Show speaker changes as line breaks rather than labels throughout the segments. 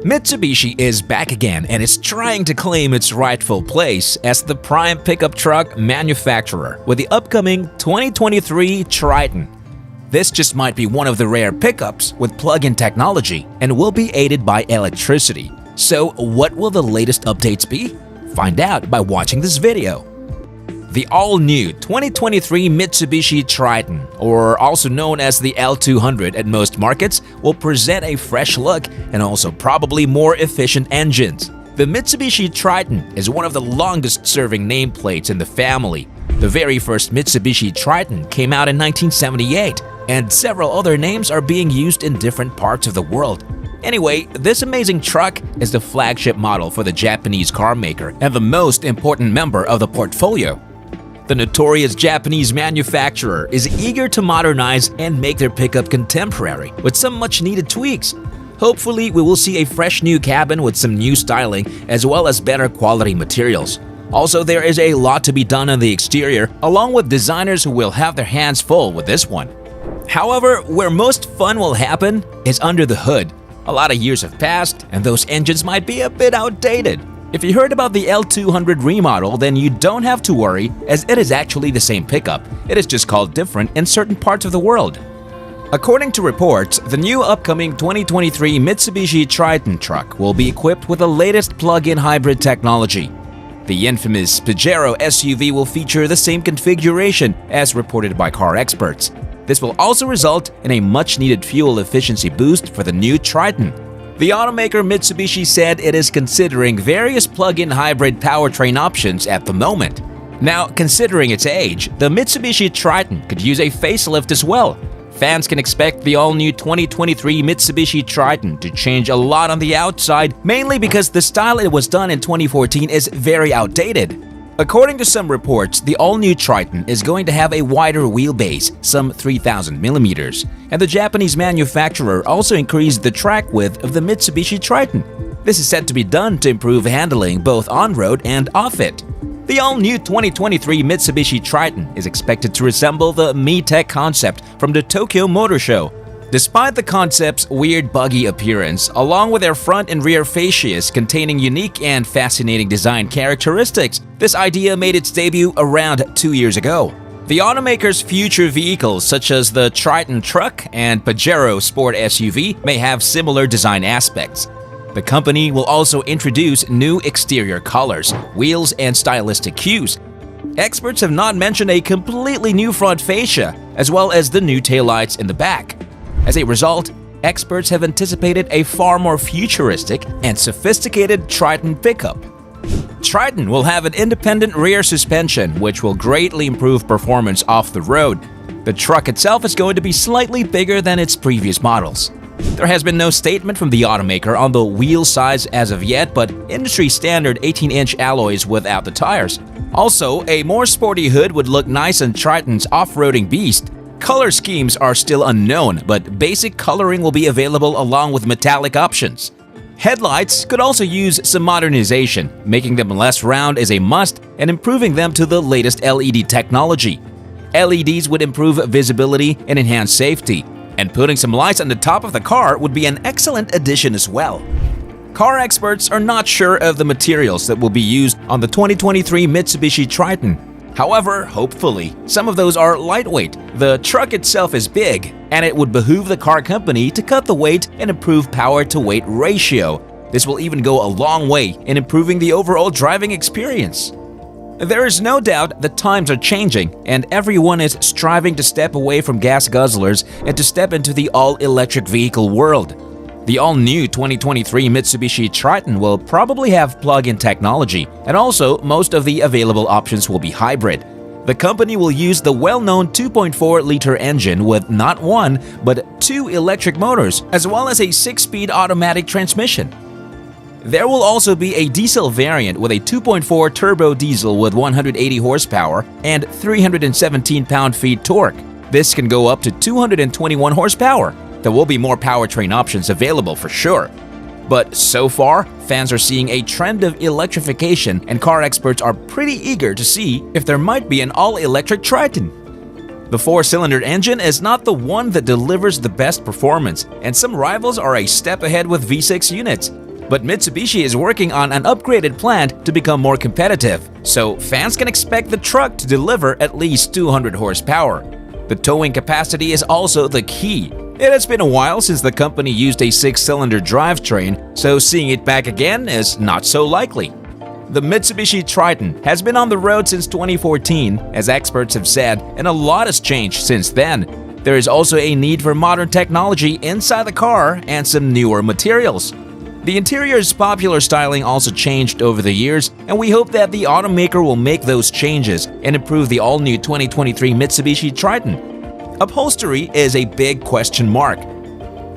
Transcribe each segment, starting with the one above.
Mitsubishi is back again and is trying to claim its rightful place as the prime pickup truck manufacturer with the upcoming 2023 Triton. This just might be one of the rare pickups with plug-in technology and will be aided by electricity. So what will the latest updates be? Find out by watching this video. The all-new 2023 Mitsubishi Triton, or also known as the L200 at most markets, will present a fresh look and also probably more efficient engines. The Mitsubishi Triton is one of the longest-serving nameplates in the family. The very first Mitsubishi Triton came out in 1978, and several other names are being used in different parts of the world. Anyway, this amazing truck is the flagship model for the Japanese car maker and the most important member of the portfolio. The notorious Japanese manufacturer is eager to modernize and make their pickup contemporary with some much-needed tweaks. Hopefully, we will see a fresh new cabin with some new styling as well as better quality materials. Also, there is a lot to be done on the exterior, along with designers who will have their hands full with this one. However, where most fun will happen is under the hood. A lot of years have passed, and those engines might be a bit outdated. If you heard about the L200 remodel, then you don't have to worry, as it is actually the same pickup. It is just called different in certain parts of the world. According to reports, the new upcoming 2023 Mitsubishi Triton truck will be equipped with the latest plug-in hybrid technology. The infamous Pajero SUV will feature the same configuration as reported by car experts. This will also result in a much-needed fuel efficiency boost for the new Triton. The automaker Mitsubishi said it is considering various plug-in hybrid powertrain options at the moment. Now, considering its age, the Mitsubishi Triton could use a facelift as well. Fans can expect the all-new 2023 Mitsubishi Triton to change a lot on the outside, mainly because the style it was done in 2014 is very outdated. According to some reports, the all-new Triton is going to have a wider wheelbase, some 3,000 millimeters, and the Japanese manufacturer also increased the track width of the Mitsubishi Triton. This is said to be done to improve handling both on-road and off-it. The all-new 2023 Mitsubishi Triton is expected to resemble the Mi-Tech concept from the Tokyo Motor Show. Despite the concept's weird buggy appearance, along with their front and rear fascias containing unique and fascinating design characteristics, this idea made its debut around 2 years ago. The automaker's future vehicles such as the Triton truck and Pajero Sport SUV may have similar design aspects. The company will also introduce new exterior colors, wheels, and stylistic cues. Experts have not mentioned a completely new front fascia, as well as the new taillights in the back. As a result, experts have anticipated a far more futuristic and sophisticated Triton pickup. Triton will have an independent rear suspension, which will greatly improve performance off the road. The truck itself is going to be slightly bigger than its previous models. There has been no statement from the automaker on the wheel size as of yet, but industry-standard 18-inch alloys without the tires. Also, a more sporty hood would look nice on Triton's off-roading beast. Color schemes are still unknown, but basic coloring will be available along with metallic options. Headlights could also use some modernization, making them less round is a must and improving them to the latest LED technology. LEDs would improve visibility and enhance safety, and putting some lights on the top of the car would be an excellent addition as well. Car experts are not sure of the materials that will be used on the 2023 Mitsubishi Triton. However, hopefully, some of those are lightweight. The truck itself is big, and it would behoove the car company to cut the weight and improve power-to-weight ratio. This will even go a long way in improving the overall driving experience. There is no doubt that times are changing, and everyone is striving to step away from gas guzzlers and to step into the all-electric vehicle world. The all-new 2023 Mitsubishi Triton will probably have plug-in technology, and also most of the available options will be hybrid. The company will use the well-known 2.4-liter engine with not one, but 2 electric motors, as well as a 6-speed automatic transmission. There will also be a diesel variant with a 2.4 turbo diesel with 180 horsepower and 317 pound-feet torque. This can go up to 221 horsepower. There will be more powertrain options available for sure. But so far, fans are seeing a trend of electrification, and car experts are pretty eager to see if there might be an all-electric Triton. The 4-cylinder engine is not the one that delivers the best performance, and some rivals are a step ahead with V6 units. But Mitsubishi is working on an upgraded plan to become more competitive, so fans can expect the truck to deliver at least 200 horsepower. The towing capacity is also the key. It has been a while since the company used a 6-cylinder drivetrain, so seeing it back again is not so likely. The Mitsubishi Triton has been on the road since 2014, as experts have said, and a lot has changed since then. There is also a need for modern technology inside the car and some newer materials. The interior's popular styling also changed over the years, and we hope that the automaker will make those changes and improve the all-new 2023 Mitsubishi Triton. Upholstery is a big question mark.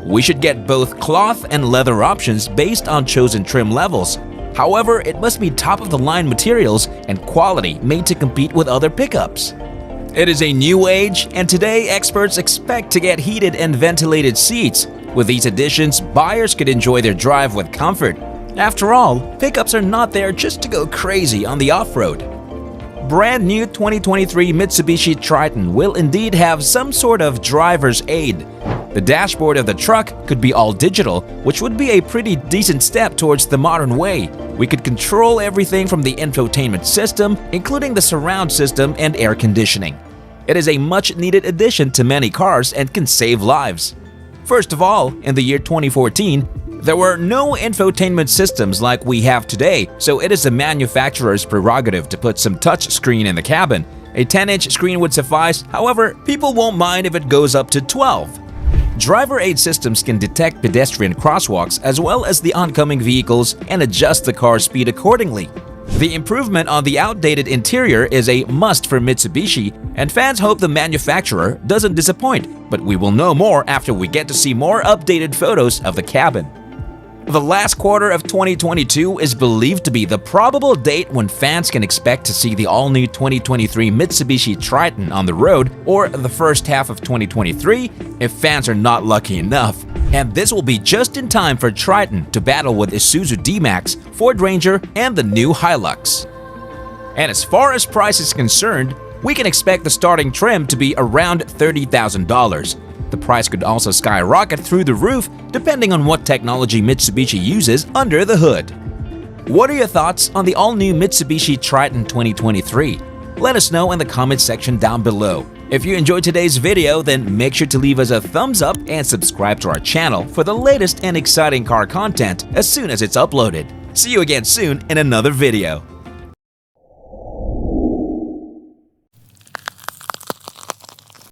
We should get both cloth and leather options based on chosen trim levels. However, it must be top-of-the-line materials and quality made to compete with other pickups. It is a new age, and today experts expect to get heated and ventilated seats. With these additions, buyers could enjoy their drive with comfort. After all, pickups are not there just to go crazy on the off-road. Brand new 2023 Mitsubishi Triton will indeed have some sort of driver's aid. The dashboard of the truck could be all digital, which would be a pretty decent step towards the modern way. We could control everything from the infotainment system, including the surround system and air conditioning. It is a much-needed addition to many cars and can save lives. First of all, in the year 2014, there were no infotainment systems like we have today, so it is the manufacturer's prerogative to put some touch screen in the cabin. A 10-inch screen would suffice, however, people won't mind if it goes up to 12. Driver aid systems can detect pedestrian crosswalks as well as the oncoming vehicles and adjust the car's speed accordingly. The improvement on the outdated interior is a must for Mitsubishi, and fans hope the manufacturer doesn't disappoint, but we will know more after we get to see more updated photos of the cabin. The last quarter of 2022 is believed to be the probable date when fans can expect to see the all-new 2023 Mitsubishi Triton on the road, or the first half of 2023 if fans are not lucky enough. And this will be just in time for Triton to battle with Isuzu D-Max, Ford Ranger, and the new Hilux. And as far as price is concerned, we can expect the starting trim to be around $30,000. The price could also skyrocket through the roof depending on what technology Mitsubishi uses under the hood. What are your thoughts on the all-new Mitsubishi Triton 2023? Let us know in the comment section down below. If you enjoyed today's video, then make sure to leave us a thumbs up and subscribe to our channel for the latest and exciting car content as soon as it's uploaded. See you again soon in another video.